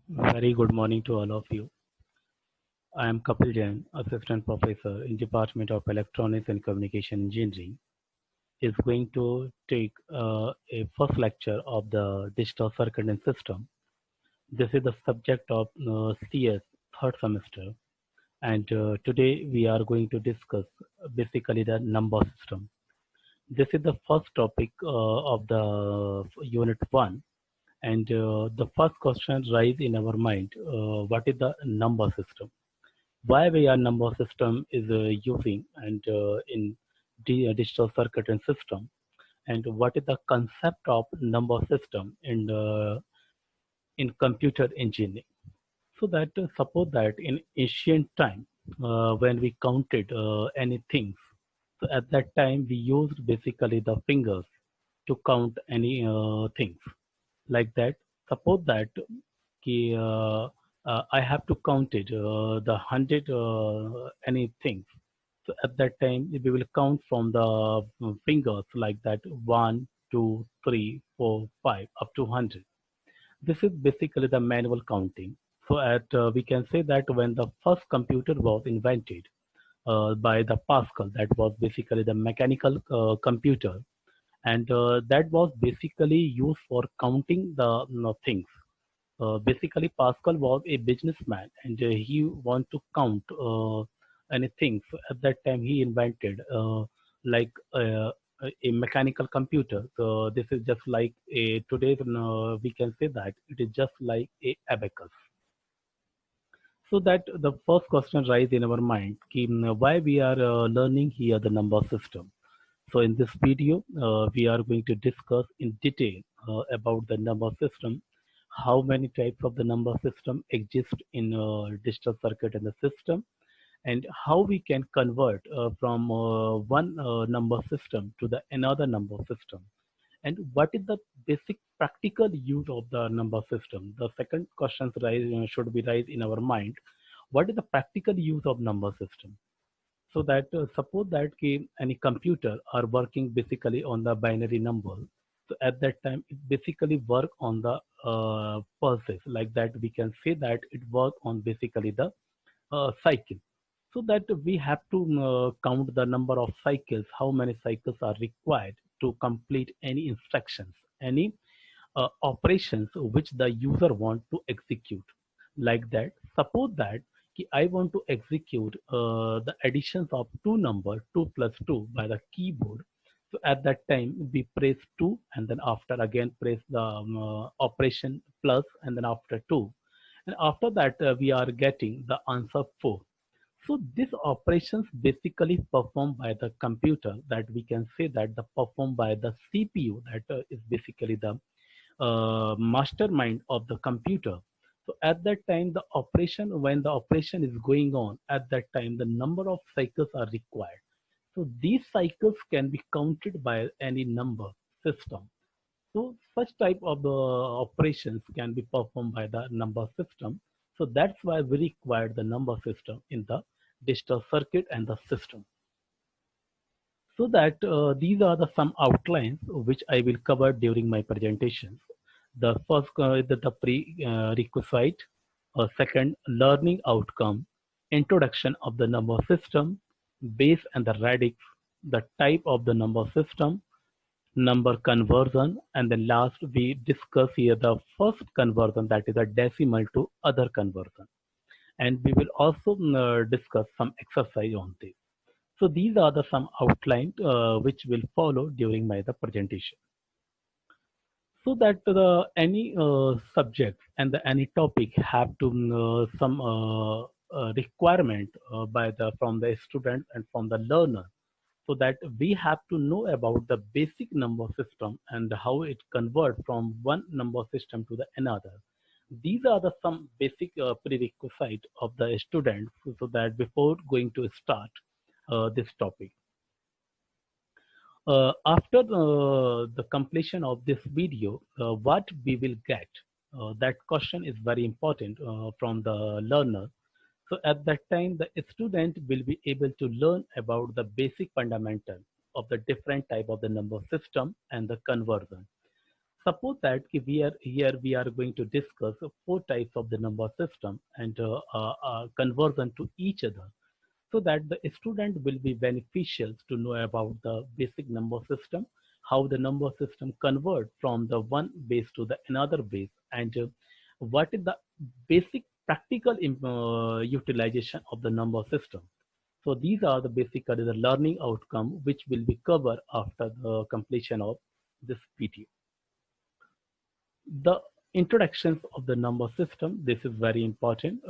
Very good morning to all of you. I am Kapil Jain, Assistant Professor in Department of Electronics and Communication Engineering. Is going to take a first lecture of the Digital Circuit and System. This is the subject of CS third semester, and today we are going to discuss basically the number system. This is the first topic of the unit one, and the first question rise in our mind: what is the number system? Why we are number system is using and in digital circuit and system, and what is the concept of number system in computer engineering. So that suppose that in ancient time, when we counted anything, so at that time we used basically the fingers to count any things like that. Suppose that I have to count it the hundred anything. So at that time we will count from the fingers like that: one, two, three, four, five, up to 100. This is basically the manual counting. So at we can say that when the first computer was invented by the Pascal, that was basically the mechanical computer, and that was basically used for counting the things. Basically, Pascal was a businessman, and he want to count anything. So at that time, he invented like a mechanical computer. So this is just like a today we can say that it is just like a abacus. So that the first question rise in our mind, why we are learning here the number system. So in this video, we are going to discuss in detail about the number system, how many types of the number system exist in digital circuit in the system, and how we can convert from one number system to the another number system, and what is the basic practical use of the number system. The second question should be rise in our mind: what is the practical use of number system? So that suppose that any computer are working basically on the binary number. So at that time it basically work on the pulses, like that we can say that it work on basically the cycle. So that we have to count the number of cycles, how many cycles are required to complete any instructions, any operations which the user want to execute. Like that, suppose that I want to execute the additions of two number 2 plus 2 by the keyboard. So at that time we press 2 and then after again press the operation plus and then after 2, and after that we are getting the answer 4. So these operations basically performed by the computer, that we can say that the performed by the CPU, that is basically the mastermind of the computer. So at that time, the operation, when the operation is going on, at that time, the number of cycles are required. So these cycles can be counted by any number system. So such type of operations can be performed by the number system. So that's why we require the number system in the digital circuit and the system. So that these are the some outlines which I will cover during my presentations. The first is the prerequisite, second learning outcome, introduction of the number system, base and the radix, the type of the number system, number conversion, and then last we discuss here the first conversion, that is a decimal to other conversion, and we will also discuss some exercise on this. So these are the some outline which will follow during my the presentation. So that the any subject and the any topic have to some requirement by the from the student and from the learner, so that we have to know about the basic number system and how it convert from one number system to the another. These are the some basic prerequisite of the student, so that before going to start this topic. After the completion of this video, what we will get, that question is very important from the learner. So at that time, the student will be able to learn about the basic fundamental of the different type of the number system and the conversion. Suppose that we are going to discuss four types of the number system and conversion to each other, so that the student will be beneficial to know about the basic number system, how the number system convert from the one base to the another base, and what is the basic practical utilization of the number system. So these are the basically the learning outcome which will be covered after the completion of this video. The introductions of the number system, this is very important,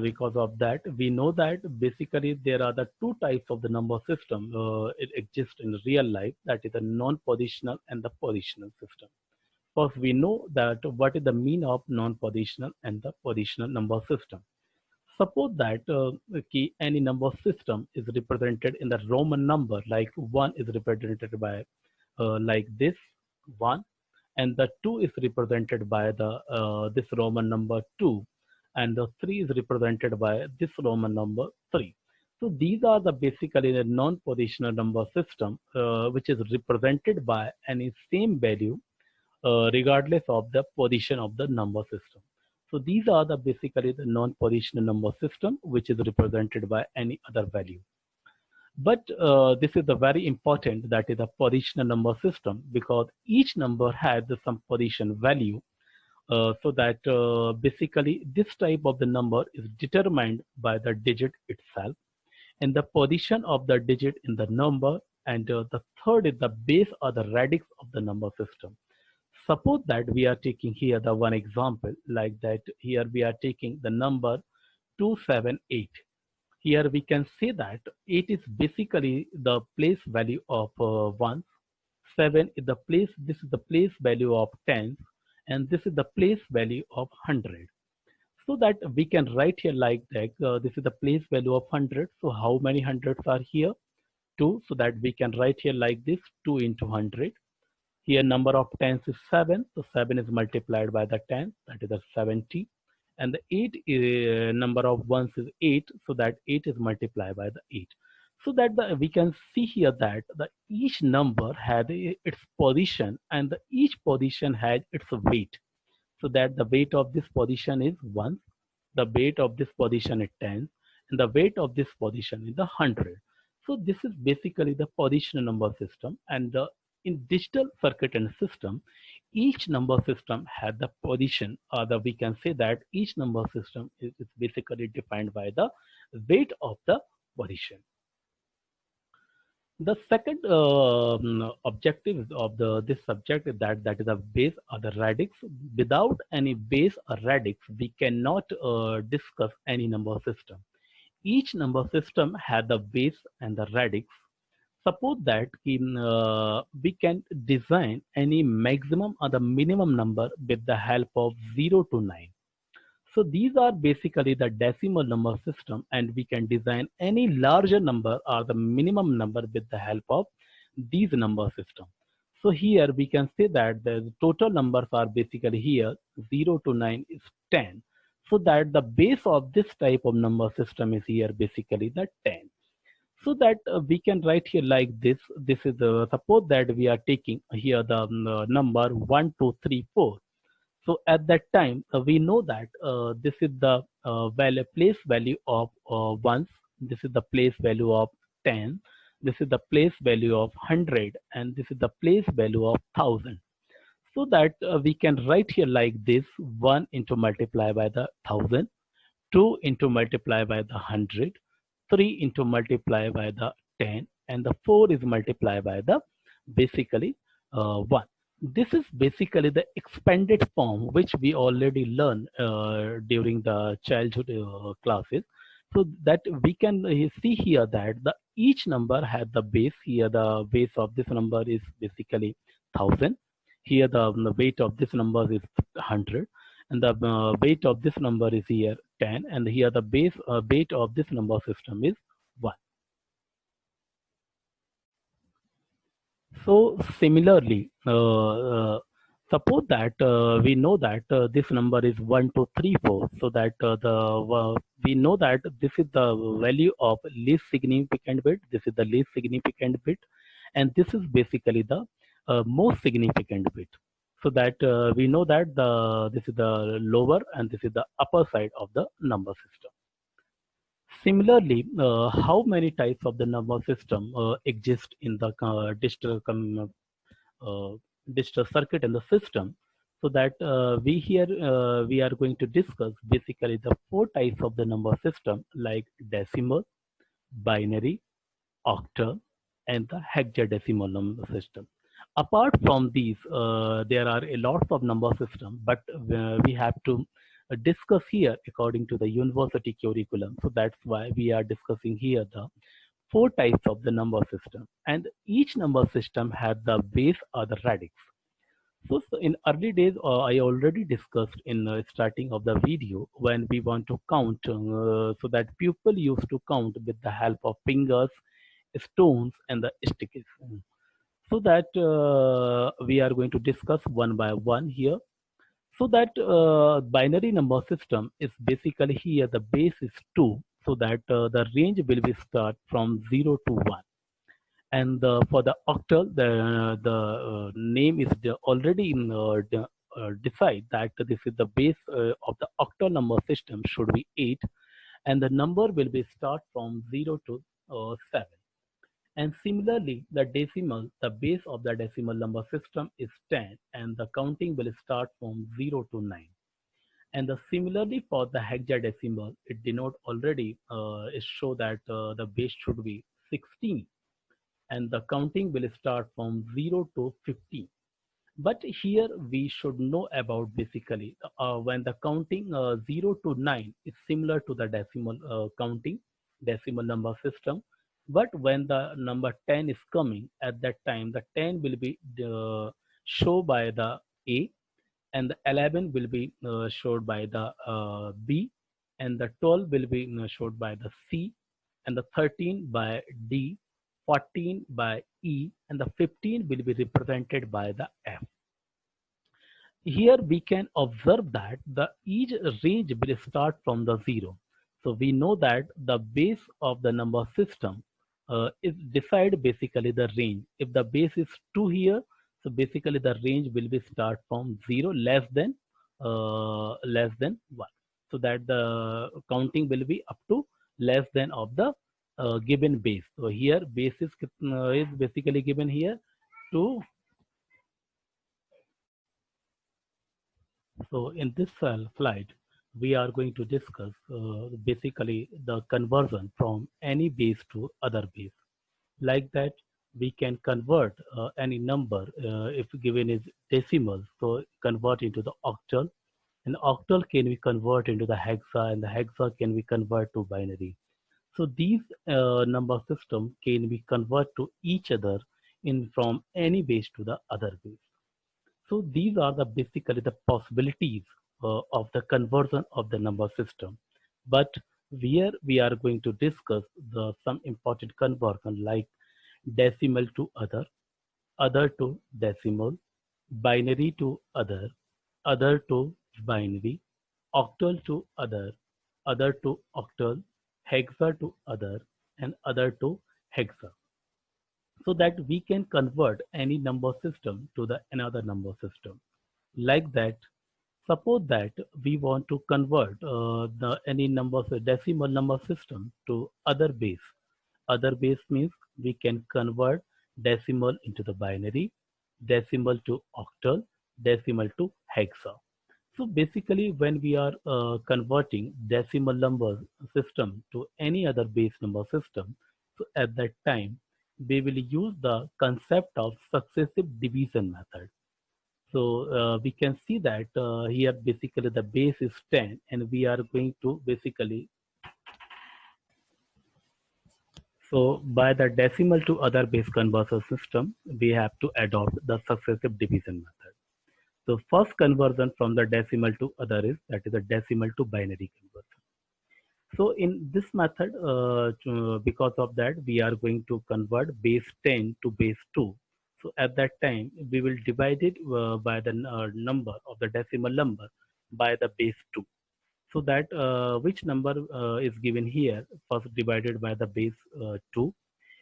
because of that we know that basically there are the two types of the number system. It exists in real life, that is the non-positional and the positional system. First we know that what is the mean of non-positional and the positional number system. Suppose that any number system is represented in the Roman number, like 1 is represented by like this 1, and the 2 is represented by the this Roman number 2, and the 3 is represented by this Roman number 3. So these are the basically the non-positional number system, which is represented by any same value regardless of the position of the number system. So these are the basically the non-positional number system which is represented by any other value. But this is the very important, that is a positional number system, because each number has some position value, so that basically this type of the number is determined by the digit itself and the position of the digit in the number, and the third is the base or the radix of the number system. Suppose that we are taking here the one example, like that here we are taking the number 278. Here we can say that 8 is basically the place value of 1, 7 is the place, this is the place value of 10, and this is the place value of 100. So that we can write here like that, this is the place value of 100. So how many hundreds are here? 2. So that we can write here like this, 2 into 100. Here number of tens is 7, so 7 is multiplied by the 10, that is the 70. And the 8 number of ones is 8, so that 8 is multiplied by the 8. So that we can see here that each number had its position, and each position has its weight. So that the weight of this position is 1, the weight of this position is 10, and the weight of this position is 100. So this is basically the positional number system. And in digital circuit and system, each number system had the position, or we can say that each number system is basically defined by the weight of the position. The second objective of this subject is that is a base or the radix. Without any base or radix, we cannot discuss any number system. Each number system had the base and the radix. Suppose that we can design any maximum or the minimum number with the help of 0 to 9. So these are basically the decimal number system, and we can design any larger number or the minimum number with the help of these number system. So here we can say that the total numbers are basically here 0 to 9 is 10. So that the base of this type of number system is here basically the 10. So that we can write here like this. This is suppose that we are taking here the number 1, 2, 3, 4. So at that time we know that this is the place value of ones, this is the place value of 10, this is the place value of 100, and this is the place value of 1000. So that we can write here like this: 1 into multiply by the 1000, 2 into multiply by the 100, 3 into multiply by the 10, and the 4 is multiplied by the basically 1. This is basically the expanded form which we already learned during the childhood classes. So that we can see here that each number has the base. Here the base of this number is basically 1000. Here the weight of this number is 100, and the weight of this number is here 10, and here the base weight of this number system is 1. So similarly, suppose that we know that this number is 1, 2, 3, 4. So that we know that this is the value of least significant bit. This is the least significant bit, and this is basically the most significant bit. so that we know that this is the lower and this is the upper side of the number system. Similarly, how many types of the number system exist in the uh, digital circuit in the system? So that we are going to discuss basically the four types of the number system, like decimal, binary, octal, and the hexadecimal number system. Apart from these, there are a lot of number systems, but we have to discuss here according to the university curriculum. So that's why we are discussing here the four types of the number system, and each number system has the base or the radix. So in early days, I already discussed in starting of the video when we want to count, so that people used to count with the help of fingers, stones, and the sticks. So that we are going to discuss one by one here. So that binary number system is basically here the base is 2, so that the range will be start from 0 to 1. And for the octal, the name is already decide that this is the base of the octal number system should be 8, and the number will be start from 0 to 7. And similarly, the decimal, the base of the decimal number system is 10, and the counting will start from 0 to 9. And the similarly for the hexadecimal, it denote already is show that the base should be 16, and the counting will start from 0 to 15. But here we should know about basically when the counting 0 to 9 is similar to the decimal counting, decimal number system. But when the number 10 is coming, at that time the 10 will be shown by the A, and the 11 will be showed by the B, and the 12 will be showed by the C, and the 13 by D, 14 by E, and the 15 will be represented by the F. Here we can observe that the each range will start from the 0. So we know that the base of the number system is decide basically the range. If the base is 2 here, so basically the range will be start from 0 less than 1. So that the counting will be up to less than of the given base. So here base is basically given here 2. So in this slide, we are going to discuss basically the conversion from any base to other base. Like that, we can convert any number if given is decimal, so convert into the octal. And octal can be convert into the hexa, and the hexa can be convert to binary. So these number system can be convert to each other in from any base to the other base. So these are the basically the possibilities of the conversion of the number system. But here we are going to discuss the some important conversion like decimal to other to decimal, binary to other to binary, octal to other to octal, hexa to and other to hexa, so that we can convert any number system to the another number system. Like that, suppose that we want to convert the any number decimal number system to other base. Other base means we can convert decimal into the binary, decimal to octal, decimal to hexa. So basically, when we are converting decimal number system to any other base number system, so at that time, we will use the concept of successive division method. So we can see that here basically the base is 10, and we are going to basically, so by the decimal to other base conversion system, we have to adopt the successive division method. So first conversion from the decimal to other is that is a decimal to binary conversion. So in this method, because of that, we are going to convert base 10 to base 2. So at that time, we will divide it by the number of the decimal number by the base 2. So that which number is given here, first divided by the base 2.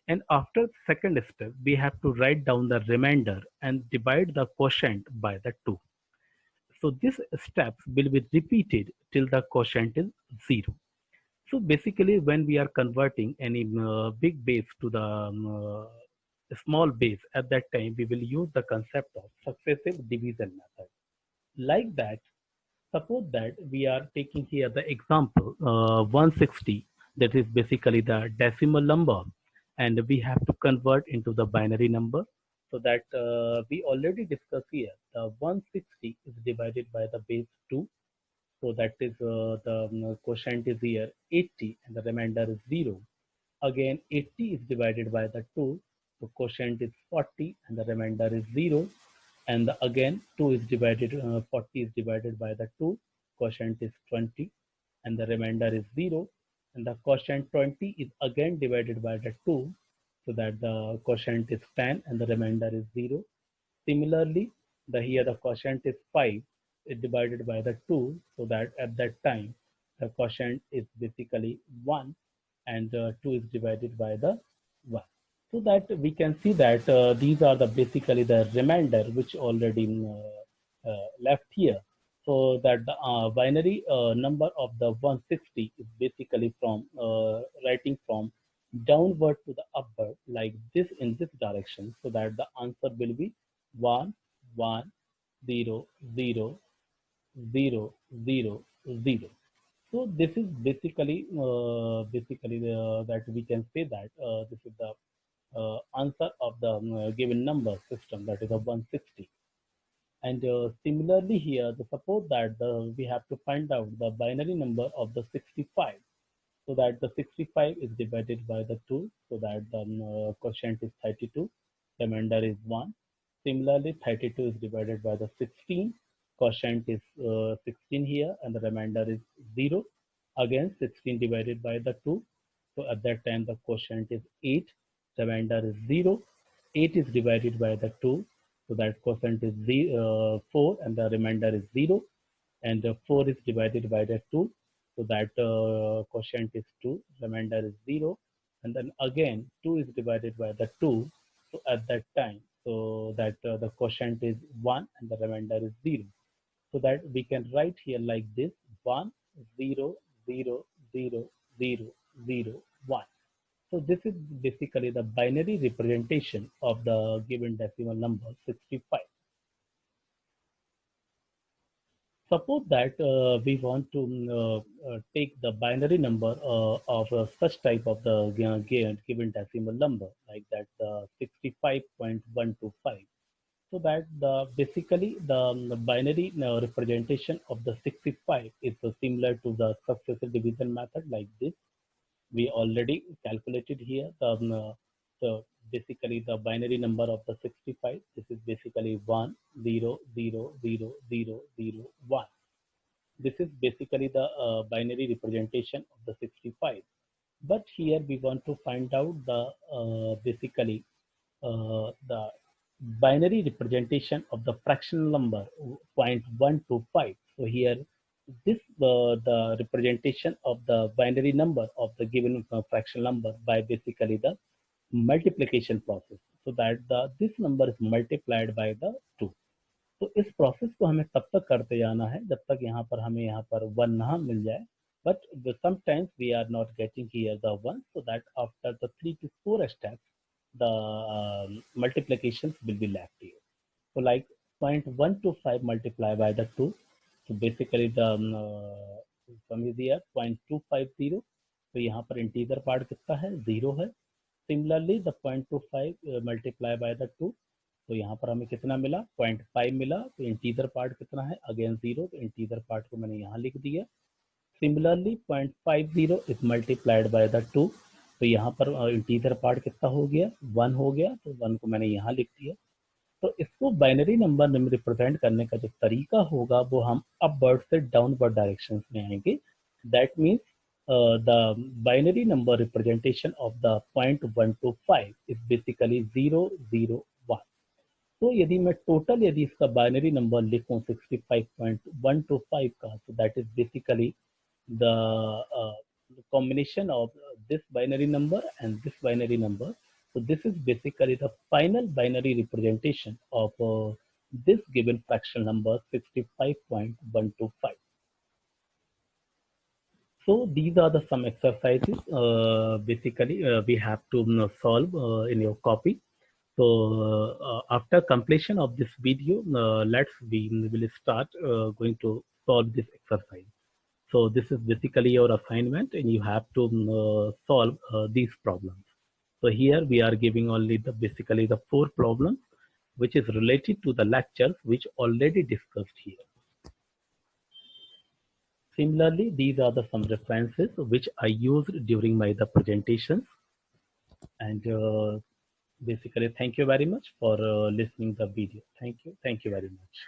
And after the second step, we have to write down the remainder and divide the quotient by the 2. So these steps will be repeated till the quotient is 0. So basically, when we are converting any big base to the small base, at that time we will use the concept of successive division method. Like that, suppose that we are taking here the example 160, that is basically the decimal number, and we have to convert into the binary number. So that we already discussed here, the 160 is divided by the base 2. So that is the quotient is here 80 and the remainder is 0. Again, 80 is divided by the 2. The quotient is 40 and the remainder is 0. And again, 2 is divided, 40 is divided by the 2. Quotient is 20 and the remainder is 0. And the quotient 20 is again divided by the 2. So that the quotient is 10 and the remainder is 0. Similarly, here the quotient is 5 is divided by the 2, so that at that time the quotient is basically 1 and 2 is divided by the 1. So that we can see that these are the basically the remainder which already left here. So that the binary number of the 160 is basically from writing from downward to the upward like this in this direction, so that the answer will be 1 1 0 0 0 0 0. So this is basically that we can say that this is the answer of the given number system, that is a 160. And similarly here, the suppose that we have to find out the binary number of the 65. So that the 65 is divided by the 2, so that the quotient is 32, remainder is 1. Similarly, 32 is divided by the 16, quotient is 16 here, and the remainder is 0. Again, 16 divided by the 2, so at that time the quotient is 8, remainder is 0. 8 is divided by the 2, so that quotient is 4, and the remainder is 0. And 4 is divided by the 2, so that quotient is 2, remainder is 0. And then again 2 is divided by the 2, so at that time, so that the quotient is 1 and the remainder is 0. So that we can write here like this: 1 0 0 0 0 0 1. So this is basically the binary representation of the given decimal number 65. Suppose that we want to take the binary number of such type of the given decimal number, like that 65.125. So that the basically the binary representation of the 65 is similar to the successive division method like this. We already calculated here the basically the binary number of the 65. This is basically 1 0 0 0 0 0 1. This is basically the binary representation of the 65. But here we want to find out the basically the binary representation of the fractional number 0.125. So here this the representation of the binary number of the given fractional number by basically the multiplication process, so that this number is multiplied by the 2. तो इस process को हमें तब तक करते जाना है जब तक यहाँ पर हमें यहाँ पर 1 ना मिल जाए. But sometimes we are not getting here the 1, so that after the 3 to 4 steps the multiplications will be left here. So like 0.125 multiplied by the 2, so basically the sum is here 0.250. तो यहाँ पर integer part कितना है, 0 है. Similarly the 0.25 multiplied by the 2, तो यहाँ पर हमें कितना मिला, 0.5 मिला. तो इंटीजर पार्ट कितना है, अगेन 0, तो इंटीजर पार्ट को मैंने यहाँ लिख दिया. Similarly 0.50 is multiplied by the 2, तो यहाँ पर इंटीजर पार्ट कितना हो गया, 1 हो गया. तो 1 को मैंने यहाँ लिख दिया. तो इसको बाइनरी नंबर में रिप्रेजेंट करने का जो तरीका होगा वो हम अपवर्ड से डाउनवर्ड डायरेक्शन में आएंगे. That means the binary number representation of the 0.125 is basically 0 0 1. तो यदि मैं टोटल यदि इसका बाइनरी नंबर लिखूं 65.125 का, so that is basically the combination of this binary number and this binary number. So this is basically the final binary representation of this given fractional number 65.125. So these are the some exercises basically we have to solve in your copy. So after completion of this video, we will start going to solve this exercise. So this is basically your assignment, and you have to solve these problems. So here we are giving only the basically the 4 problems, which is related to the lectures which already discussed here. Similarly, these are the some references which I used during my the presentations. And basically, thank you very much for listening the video. Thank you very much.